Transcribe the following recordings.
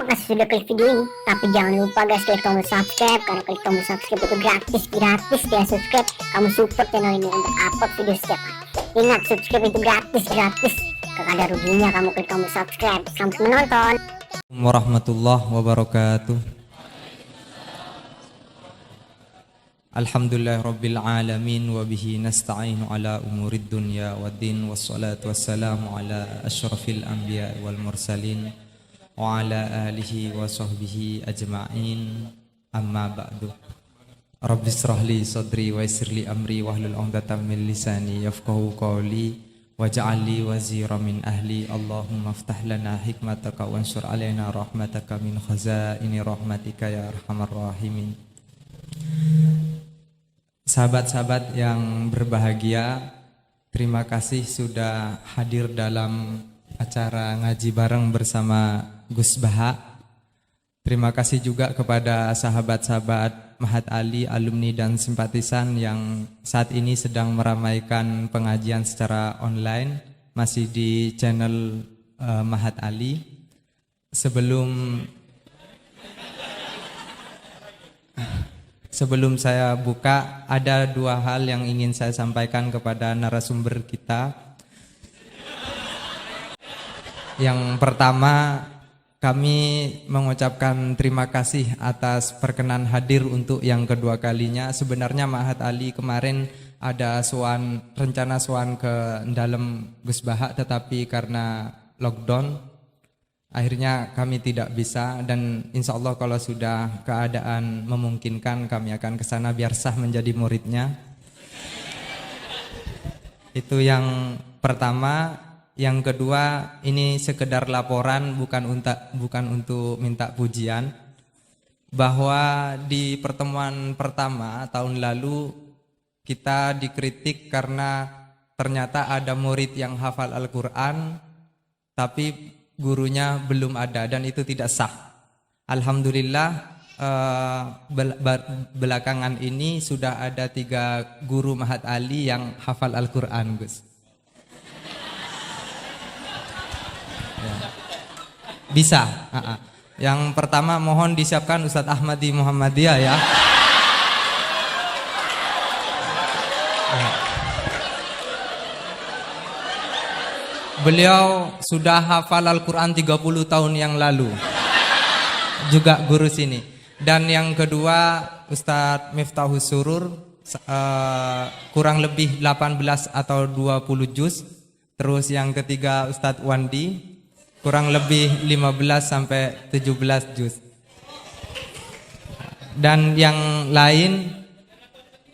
kasih sudah klik video ini. Tapi jangan lupa guys, klik tombol subscribe, karena klik tombol subscribe itu gratis ya. Subscribe, kamu support channel ini untuk upload video setiap hari. Ingat, subscribe itu gratis. Gak ada ruginya kamu klik tombol subscribe. Selamat menonton. Warahmatullahi wabarakatuh. Alhamdulillah rabbil alamin wa bihi nasta'inu ala umurid dunya waddin wassalatu wassalamu ala asyrafil anbiya wal mursalin wa ala alihi wa sahbihi ajma'in, amma ba'du. Rabbi israh li sadri wa yassir li amri wahlul 'uqdatam min lisani yafqahu qawli waj'al li wazira min ahli. Allahumma iftah lana hikmataka wansur alaina rahmataka min khazaini rahmatika ya arhamar rahimin. Sahabat-sahabat yang berbahagia, terima kasih sudah hadir dalam acara ngaji bareng bersama Gus Baha. Terima kasih juga kepada sahabat-sahabat Mahat Ali, alumni dan simpatisan yang saat ini sedang meramaikan pengajian secara online, masih di channel Mahat Ali. Sebelum saya buka, ada dua hal yang ingin saya sampaikan kepada narasumber kita. Yang pertama, kami mengucapkan terima kasih atas perkenan hadir untuk yang kedua kalinya. Sebenarnya Mahat Ali kemarin ada rencana sowan ke dalam Gus Baha, tetapi karena lockdown akhirnya kami tidak bisa, dan insya Allah kalau sudah keadaan memungkinkan kami akan ke sana biar sah menjadi muridnya. Itu yang pertama. Yang kedua, ini sekedar laporan, bukan untuk minta pujian, bahwa di pertemuan pertama tahun lalu kita dikritik karena ternyata ada murid yang hafal Al-Quran tapi gurunya belum ada, dan itu tidak sah. Alhamdulillah belakangan ini sudah ada 3 guru Mahat Ali yang hafal Al-Quran, Gus. Ya. Bisa. Yang pertama mohon disiapkan Ustadz Ahmad di Muhammadiyah ya. Beliau sudah hafal Al-Quran 30 tahun yang lalu, juga guru sini. Dan yang kedua Ustadz Miftahus Surur, kurang lebih 18 atau 20 juz. Terus yang ketiga Ustadz Wandi, kurang lebih 15 sampai 17 juz. Dan yang lain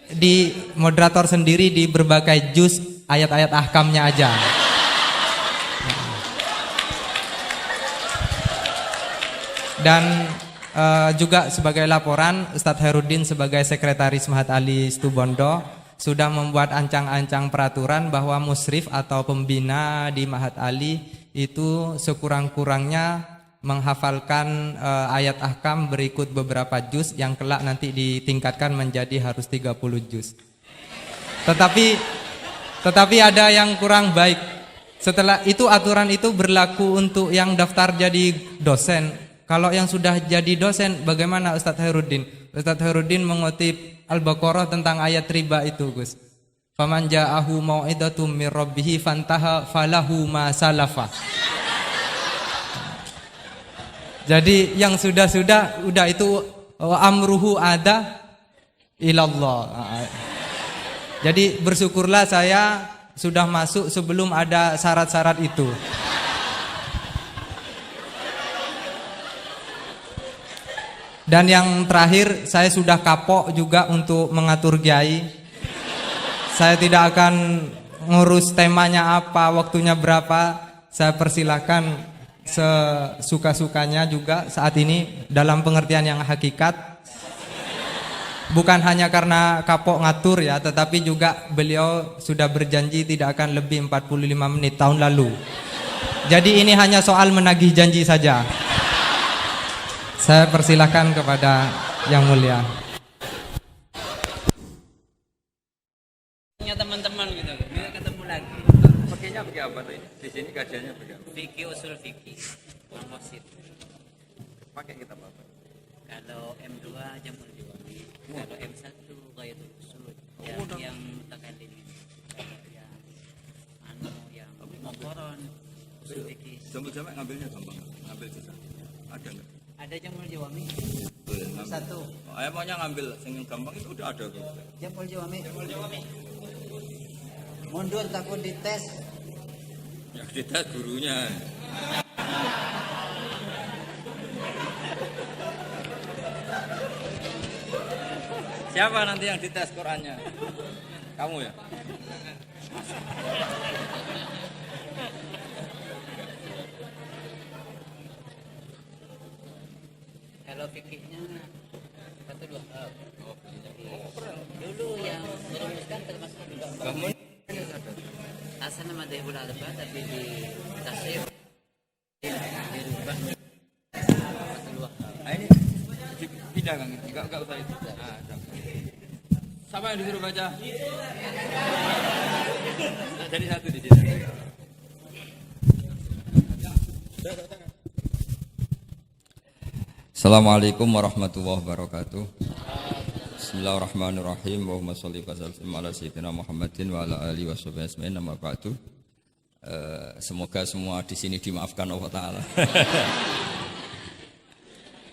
di moderator sendiri di berbagai juz, ayat-ayat ahkamnya aja. Dan juga sebagai laporan, Ustadz Herudin sebagai sekretaris Mahat Ali Situbondo sudah membuat ancang-ancang peraturan bahwa musrif atau pembina di Mahat Ali itu sekurang-kurangnya menghafalkan ayat ahkam berikut beberapa juz yang kelak nanti ditingkatkan menjadi harus 30 juz. Tetapi ada yang kurang baik. Setelah itu aturan itu berlaku untuk yang daftar jadi dosen. Kalau yang sudah jadi dosen, bagaimana Ustadz Herudin? Ustadz Herudin mengutip Al-Baqarah tentang ayat riba itu, Gus. Faman ja'ahu mau'idatum mir rabbih fantaha falahu ma salafa. Jadi yang sudah itu amruhu ada ilallah. Jadi bersyukurlah saya sudah masuk sebelum ada syarat-syarat itu. Dan yang terakhir, saya sudah kapok juga untuk mengatur kiai. Saya tidak akan ngurus temanya apa, waktunya berapa. Saya persilahkan sesuka-sukanya juga saat ini dalam pengertian yang hakikat. Bukan hanya karena kapok ngatur ya, tetapi juga beliau sudah berjanji tidak akan lebih 45 menit tahun lalu. Jadi ini hanya soal menagih janji saja. Saya persilahkan kepada yang mulia. Teman-teman gitu, biar ketemu lagi. Pakainya pakai apa tuh? Di sini kajiannya pakai apa? Fikih usul fikih, Mamosid. pakai kitab apa? Kalau M2 Jamul Jawami, kalau M1 Ghayatul Usud, yang mutakallim. Kalau yang Muqarran usul fikih. Jamul Jamak ngambilnya gampang, ngambil susah. Ada nggak? Ada Jamul Jawami. Ngambil. Satu. Maunya ngambil yang gampang itu udah ada kok. Jamul Jawami. Mundur takut dites. Ya kita gurunya. Siapa nanti yang dites Qurannya? Kamu ya? Kalau fikihnya satu dua. Dulu yang merumuskan termasuk juga. Bangun. Asal nama Dahul Arba tapi di tasir dirubah satu dua. Nah, ini pindah kan? Enggak usah itu. Nah, siapa yang disuruh baca? Jadi satu di sini. Assalamualaikum warahmatullahi wabarakatuh. Bismillahirrahmanirrahim. Allahumma sholli wa sallim ala sayyidina Muhammadin wa ala alihi washabihi ajmain. Amma ba'du. Semoga semua di sini dimaafkan Allah Ta'ala.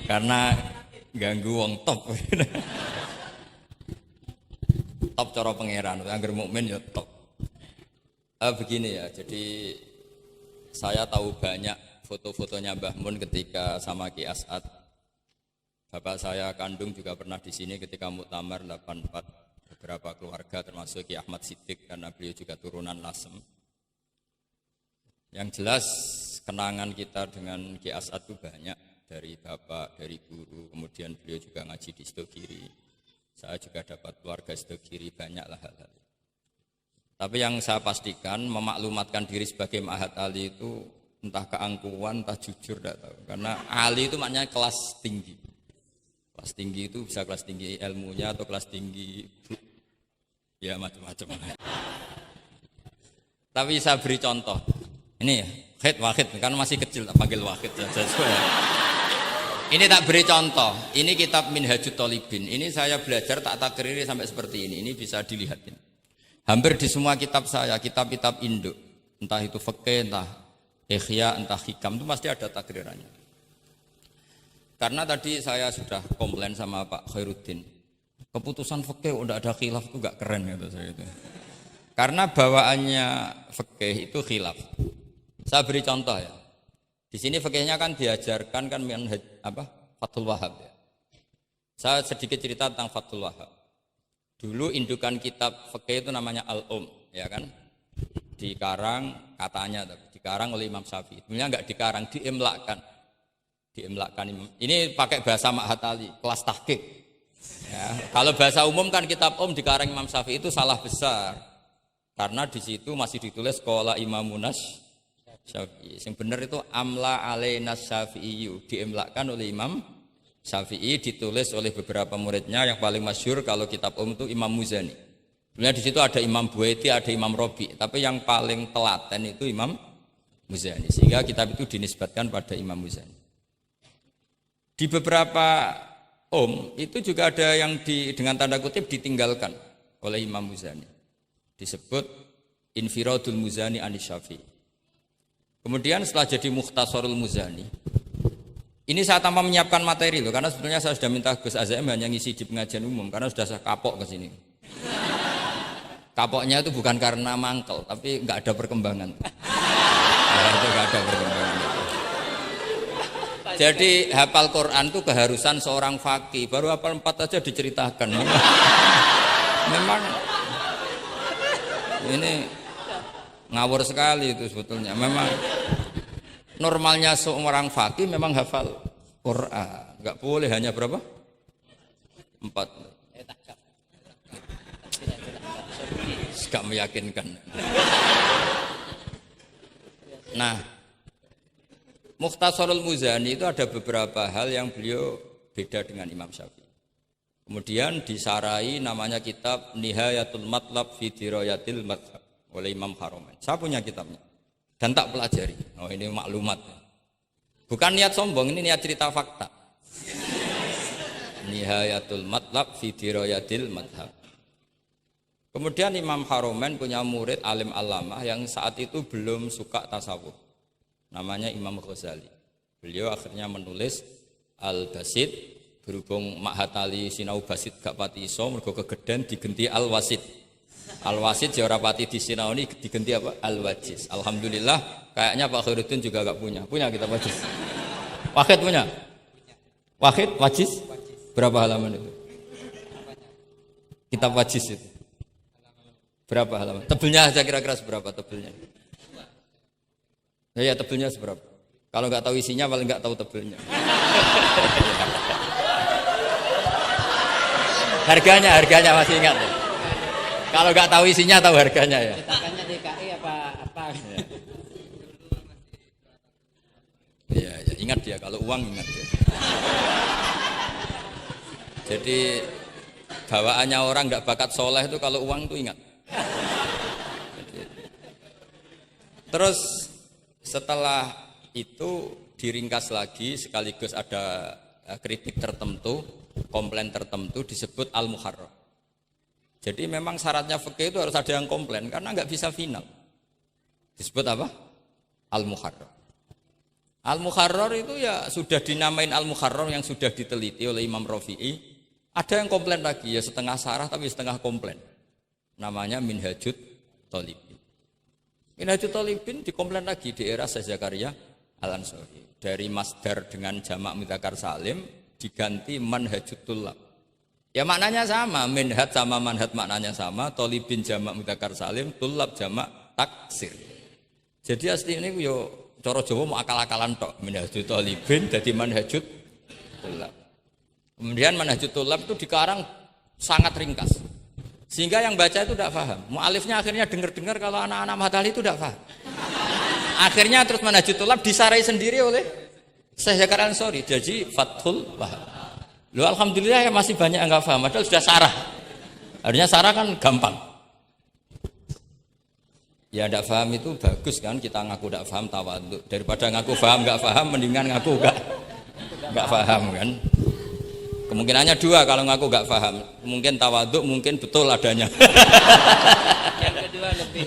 Karena ganggu wong top. Top cara pangeran, angger mukmin ya top. Begini ya, jadi saya tahu banyak foto-fotonya Mbah Mun ketika sama Ki As'ad. Bapak saya kandung juga pernah di sini ketika Muktamar 84, beberapa keluarga termasuk Ki Ahmad Siddiq karena beliau juga turunan Lasem. Yang jelas kenangan kita dengan Ki As'ad itu banyak, dari bapak, dari guru, kemudian beliau juga ngaji di Stogiri. Saya juga dapat keluarga Stogiri, banyaklah hal-hal. Tapi yang saya pastikan memaklumatkan diri sebagai Ma'had Ali itu entah keangkuhan, entah jujur, tidak tahu. Karena Ali itu maknanya kelas tinggi. Kelas tinggi itu bisa kelas tinggi ilmunya atau kelas tinggi ya macam-macam. Tapi saya beri contoh. Ini ya, Wahid kan masih kecil, tak panggil Wahid saja. Ini tak beri contoh. Ini kitab Minhajut Thalibin. Ini saya belajar tak takriri sampai seperti ini. Ini bisa dilihatin. Hampir di semua kitab saya, kitab-kitab induk, entah itu fikih, entah ihya, entah hikam, itu pasti ada takrirannya. Karena tadi saya sudah komplain sama Pak Khairuddin, keputusan fikih udah ada khilaf itu gak keren kata saya itu. Karena bawaannya fikih itu khilaf. Saya beri contoh ya. Di sini fikihnya kan diajarkan kan Fathul Wahhab ya. Saya sedikit cerita tentang Fathul Wahhab. Dulu indukan kitab fikih itu namanya Al-Um, ya kan? Dikarang katanya, dikarang oleh Imam Syafi'i. Sebenarnya enggak dikarang, diimlakkan. Ini pakai bahasa Ma'had Ali, kelas tahqiq. Ya, kalau bahasa umum kan kitab dikarang Imam Syafi'i itu salah besar. Karena di situ masih ditulis qala Imamunas Syafi'i. Yang benar itu amla alainas Syafi'i, diimlakkan oleh Imam Syafi'i, ditulis oleh beberapa muridnya. Yang paling masyhur kalau kitab itu Imam Muzani. Sebenarnya di situ ada Imam Buaiti, ada Imam Robi, tapi yang paling telaten itu Imam Muzani. Sehingga kitab itu dinisbatkan pada Imam Muzani. Di beberapa itu juga ada yang dengan tanda kutip ditinggalkan oleh Imam Muzani. Disebut Infiradul Muzani anis Syafi'i. Kemudian setelah jadi Mukhtasarul Muzani, ini saya tanpa menyiapkan materi loh, karena sebetulnya saya sudah minta Gus Azam hanya ngisi di pengajian umum, karena sudah saya kapok ke sini. Kapoknya itu bukan karena mangkel, tapi nggak ada perkembangan. Itu nggak ada perkembangan. Jadi hafal Quran itu keharusan seorang faqih. Baru hafal 4 aja diceritakan. Memang ini ngawur sekali itu sebetulnya. Memang normalnya seorang faqih memang hafal Quran. Enggak boleh hanya berapa? 4. Enggak meyakinkan. Nah, Mukhtasarul Muzani itu ada beberapa hal yang beliau beda dengan Imam Syafi'i. Kemudian disarai namanya kitab Nihayatul Matlab fi Dirayatil Madhab oleh Imam Haramain. Saya punya kitabnya dan tak pelajari. Oh, ini maklumat. Bukan niat sombong, ini niat cerita fakta. Nihayatul Matlab fi Dirayatil Madhab. Kemudian Imam Haromen punya murid alim alamah yang saat itu belum suka tasawuf. Namanya Imam Ghazali. Beliau akhirnya menulis Al-Basit, berhubung Ma'hatali sinau basit gak pati iso mergo kegeden digenti Al-Wasit. Al-Wasit ya ora pati disinau ini digenti apa? Al-Wajiz. Alhamdulillah kayaknya Pak Khairuddin juga gak punya. Punya kita Wajiz. Wahid punya? Wahid Wajiz? Berapa halaman itu? Kitab Wajiz itu. Berapa halaman? Tebelnya aja kira-kira seberapa tebelnya? Ya tebelnya seberapa? Kalau nggak tahu isinya paling nggak tahu tebelnya. Harganya masih ingat ya? Kalau nggak tahu isinya tahu harganya ya. Cetakannya DKI apa? Iya, ya, ingat dia kalau uang ingat dia. Jadi bawaannya orang nggak bakat soleh itu kalau uang itu ingat. Terus setelah itu diringkas lagi sekaligus ada kritik tertentu, komplain tertentu disebut al-muharrar. Jadi memang syaratnya fikih itu harus ada yang komplain karena nggak bisa final. Disebut apa? Al-muharrar. Al-muharrar itu ya sudah dinamain al-muharrar yang sudah diteliti oleh Imam Rafi'i. Ada yang komplain lagi ya setengah sarah tapi setengah komplain. Namanya Minhajut Thalibin. Minhajut Thalibin dikomplain lagi di era Syekh Zakaria Al-Ansori. Dari masdar dengan jamak mudzakkar salim diganti manhajut tullab. Ya maknanya sama, minhaj sama manhaj maknanya sama, Thalibin jamak mudzakkar salim, tullab jamak taksir. Jadi asli ini yo cara Jawa mau akal-akalan tok, Minhajut Thalibin jadi manhajut tullab. Kemudian manhajut tullab itu dikarang sangat ringkas. Sehingga yang baca itu tidak paham. Mu'alifnya akhirnya dengar-dengar kalau anak-anak Matahari itu tidak paham. Akhirnya terus manhajut tullab disarai sendiri oleh Syekh Zakaria Al-Ansori. Jadi Fathul Wahab. Loh alhamdulillah ya masih banyak yang enggak paham. Padahal sudah sarah. Harusnya sarah kan gampang. Ya tidak paham itu bagus kan kita ngaku tidak paham tawadhu. Daripada ngaku paham enggak paham mendingan ngaku enggak paham kan. Kemungkinannya dua kalau ngaku gak paham. Mungkin tawaduk, mungkin betul adanya. Yang kedua lebih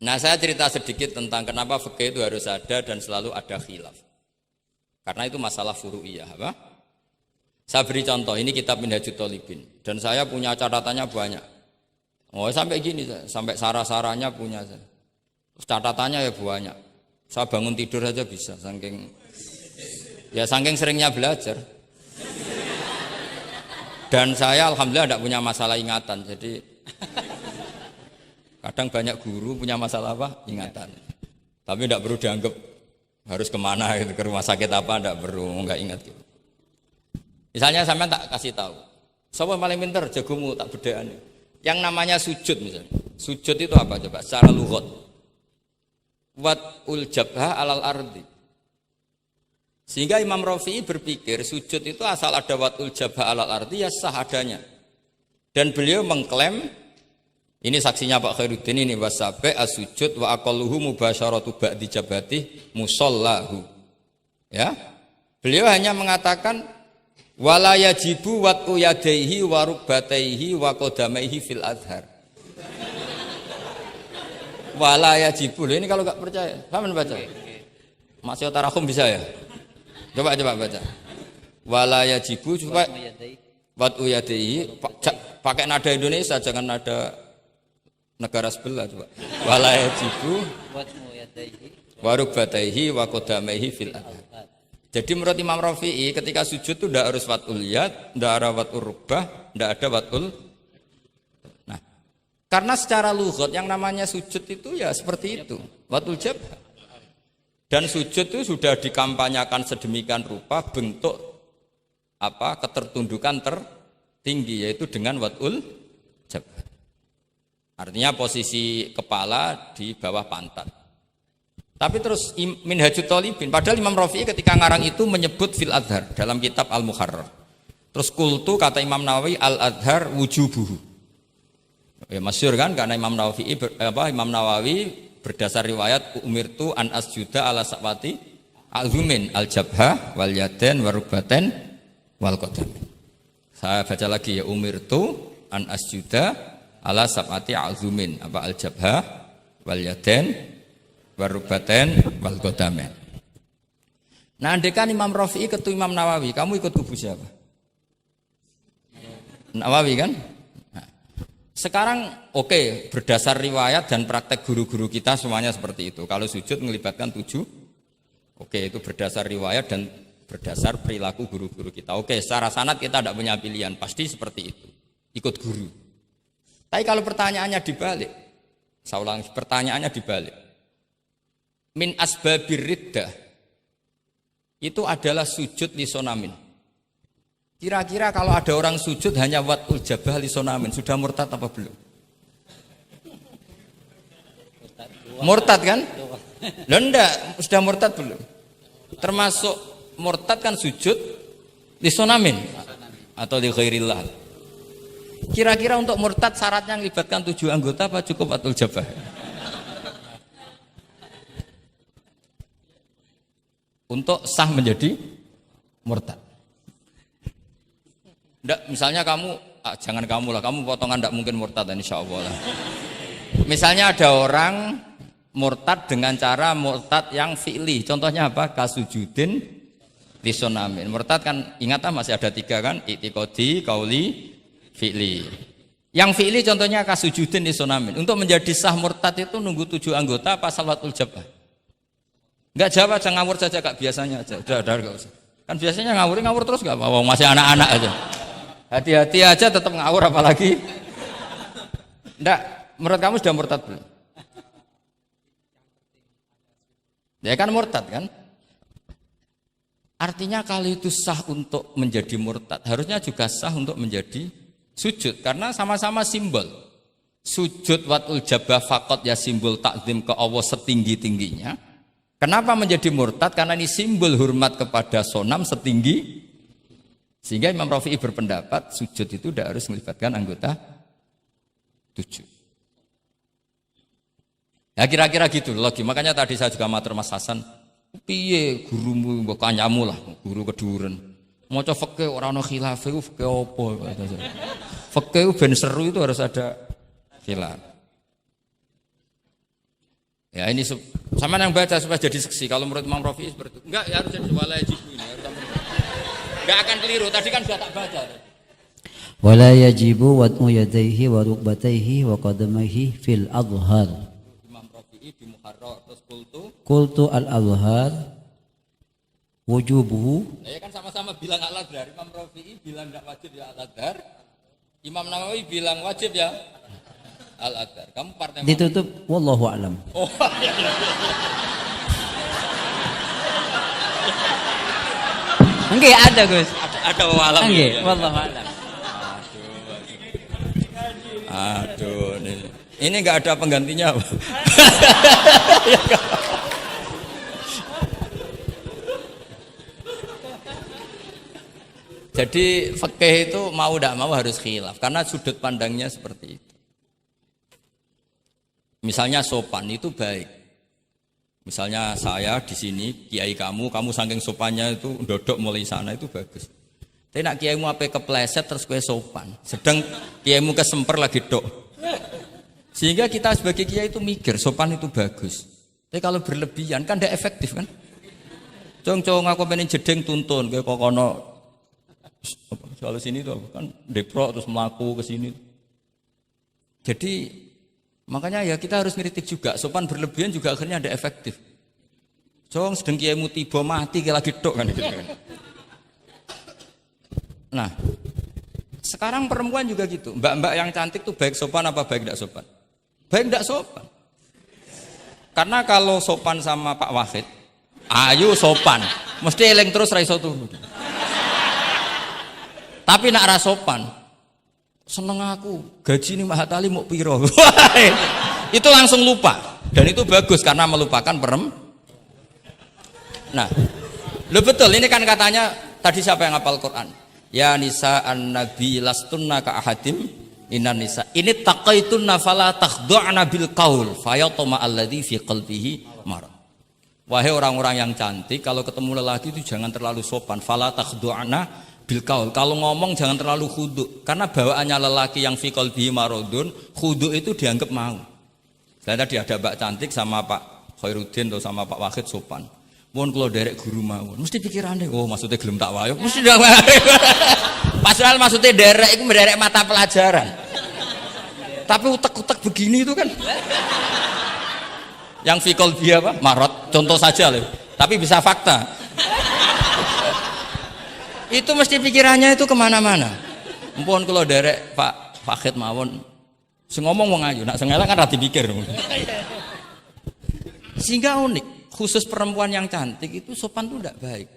Nah saya cerita sedikit tentang kenapa fikih itu harus ada dan selalu ada khilaf. Karena itu masalah furu'iyah. Apa? Saya beri contoh, ini kitab Minhajut Thalibin. Dan saya punya catatannya banyak. Oh sampai gini, sampai sarah-sarahnya punya. Terus catatannya ya banyak. Saya bangun tidur aja bisa, saking seringnya belajar. Dan saya alhamdulillah tidak punya masalah ingatan. Jadi kadang banyak guru punya masalah apa? Ingatan. Tapi tidak perlu dianggap harus kemana gitu, ke rumah sakit apa, tidak perlu, nggak ingat gitu. Misalnya sampai tak kasih tahu. Siapa yang paling pintar? Jagomu tak bedaan. Yang namanya sujud misalnya. Sujud itu apa coba? Secara lughat. Wat'ul jabha alal ardi. Sehingga Imam Rafi'i berpikir sujud itu asal ada wat'ul jabha alal ardi ya sah adanya. Dan beliau mengklaim, ini saksinya Pak Khairuddin ini, wasabe as-sujud wa aqalluhu mubasyaratu ba'di jabati musallahu. Ya. Beliau hanya mengatakan wala yajibu wat'u yadaihi wa rukbataihi wa qadamaihi fil adhar. Wala yajibu. Ini kalau enggak percaya, sama baca. Masih tarahum bisa ya? Coba baca. Wala yajibu coba wat'u yadaihi pakai nada Indonesia jangan nada negara sebelah coba. Wala yajibu wat'u yadaihi wa rukbataihi wa qadamaihi fil adhar. Jadi menurut Imam Rafi'i ketika sujud itu tidak harus wat'ul yad, tidak ada wat'ul rukbah, tidak ada wat'ul. Nah, karena secara lughat yang namanya sujud itu ya seperti itu, wat'ul jabha. Dan sujud itu sudah dikampanyakan sedemikian rupa bentuk apa ketertundukan tertinggi yaitu dengan wat'ul jabha. Artinya posisi kepala di bawah pantat. Tapi terus Minhajut Thalibin, padahal Imam Rafi'i ketika ngarang itu menyebut fil adhar dalam kitab Al-Muharrar. Terus kultu kata Imam Nawawi al-adhar wujubuhu. Ya masyhur kan karena Imam Nawawi berdasar riwayat umirtu an asjuda ala sa'wati Azumin al-jabha wal yadain warukbaten wal qadam. Saya baca lagi ya, umirtu an asjuda ala sab'ati azumin, apa al-jabha wal yadain warukbaten wal qadam. Nah, andekan Imam Rafi'i ketemu Imam Nawawi, kamu ikut kubu siapa? Nawawi kan? Nah, sekarang oke, berdasar riwayat dan praktek guru-guru kita semuanya seperti itu. Kalau sujud melibatkan 7, oke, itu berdasar riwayat dan berdasar perilaku guru-guru kita. Oke, secara sanad kita tidak punya pilihan, pasti seperti itu. Ikut guru. Tapi kalau pertanyaannya dibalik, saya ulang, pertanyaannya dibalik. Min asbabir riddah itu adalah sujud lisonamin. Kira-kira kalau ada orang sujud hanya watul jabah lisonamin, sudah murtad apa belum? Murtad kan? Loh enggak, sudah murtad belum? Termasuk murtad kan sujud lisonamin atau li ghairillah. Kira-kira untuk murtad syaratnya melibatkan 7 anggota apa cukup watul jabah? Untuk sah menjadi murtad. Nggak, misalnya kamu, jangan kamu lah, kamu potongan tidak mungkin murtad, insya Allah lah. Misalnya ada orang murtad dengan cara murtad yang fi'li, contohnya apa? Kasujudin lisonamin. Murtad kan, ingat masih ada 3 kan? I'tiqadi, qauli, fi'li. Yang fi'li contohnya kasujudin lisonamin. Untuk menjadi sah murtad itu nunggu 7 anggota apa salawatul jabah? Enggak jawab aja, ngawur saja kak, biasanya aja. Udah enggak usah. Kan biasanya ngawur terus enggak apa-apa, masih anak-anak aja. Hati-hati aja tetap ngawur apalagi. Enggak, menurut kamu sudah murtad belum? Ya kan murtad kan? Artinya kalau itu sah untuk menjadi murtad, harusnya juga sah untuk menjadi sujud. Karena sama-sama simbol. Sujud watul jabah faqat ya simbol takzim ke Allah setinggi-tingginya. Kenapa menjadi murtad? Karena ini simbol hormat kepada sonam setinggi. Sehingga Imam Rafi'i berpendapat sujud itu tidak harus melibatkan anggota 7. Ya kira-kira gitu lagi. Makanya tadi saya juga matur Mas Hasan, piye gurumu mbok kanyamu lah, guru keduren. Maca fikih ora ana khilaf iku fikih apa? Fikih ben seru itu harus ada khilaf. Ya ini sama yang baca supaya jadi seksi. Kalau menurut Imam Rafi'i seperti itu. Enggak, ya harus jadi wala yajibu ini. Enggak akan keliru. Tadi kan sudah tak baca. Wala yajibu wad'u yadayhi wa rukbatayhi wa qadamayhi fil adhar. Imam Rafi'i di Muharrar terus Qultu al-adhar wujubuhu. Ya kan sama-sama bilang al-adhar. Imam Rafi'i bilang enggak wajib ya al-adhar. Imam Nawawi bilang wajib ya al-adhar. Kamu partai mana? Ditutup wallahu a'lam. Oh iya. Nggih ada Gus. Ada walam. Nggih, wallahu a'lam. Aduh, ini enggak ada penggantinya. Jadi fikih itu mau tidak mau harus khilaf karena sudut pandangnya seperti itu. Misalnya sopan itu baik. Misalnya saya di sini, kiai kamu saking sopannya itu dodok mulai sana itu bagus. Tapi nak kiaimu apa kepleset terus kue sopan. Sedang kiaimu kesemper lagi dok. Sehingga kita sebagai kiai itu mikir sopan itu bagus. Tapi kalau berlebihan kan tidak efektif kan. Cong aku pengen jedeng tuntun kayak kokono. Soal sini tuh kan deprok terus melaku ke sini. Jadi makanya ya kita harus ngeritik juga, sopan berlebihan juga akhirnya ada efektif. Jong sedang kiaimu tiba mati kayak lagi dok kan gitu kan. Nah, sekarang perempuan juga gitu. Mbak-mbak yang cantik tuh baik sopan apa baik tidak sopan? Baik tidak sopan. Karena kalau sopan sama Pak Wahid, ayu sopan, mesti eleng terus ra iso turu. Tapi nak ra sopan, seneng aku, gaji ini Mahatali mau piro. Itu langsung lupa. Dan itu bagus karena melupakan Nah, lo betul ini kan katanya tadi siapa yang hafal Quran? Ya nisa an-nabi lastunna ka ahadim inan nisa. Ini taqaitunna fala takhdu'na bil qaul fayatma alladzi fi qalbihi marad. Wahai orang-orang yang cantik, kalau ketemu lelaki itu jangan terlalu sopan. Fala takhdu'ana bil qaul. Kalau ngomong jangan terlalu khudu, karena bawaannya lelaki yang fi qalbihi maradun, khudu itu dianggap mau. Saya tadi ada Mbak Cantik sama Pak Khairuddin atau sama Pak Wahid sopan. Mohon kalau derek guru mawon, mesti pikirannya, oh maksudnya gelem tak wayo, mesti dak wayo. Padahal maksudnya derek itu menderek mata pelajaran. Tapi utek-utek begini itu kan. Yang fikol dia apa? Marot, contoh saja loh. Tapi bisa fakta. Itu mesti pikirannya itu kemana-mana. Mumpun kalau derek Pak Fakid mawon, ngomong mau ngayu, nak sengaja kan rati pikir. Sehingga unik, khusus perempuan yang cantik itu sopan itu tidak baik.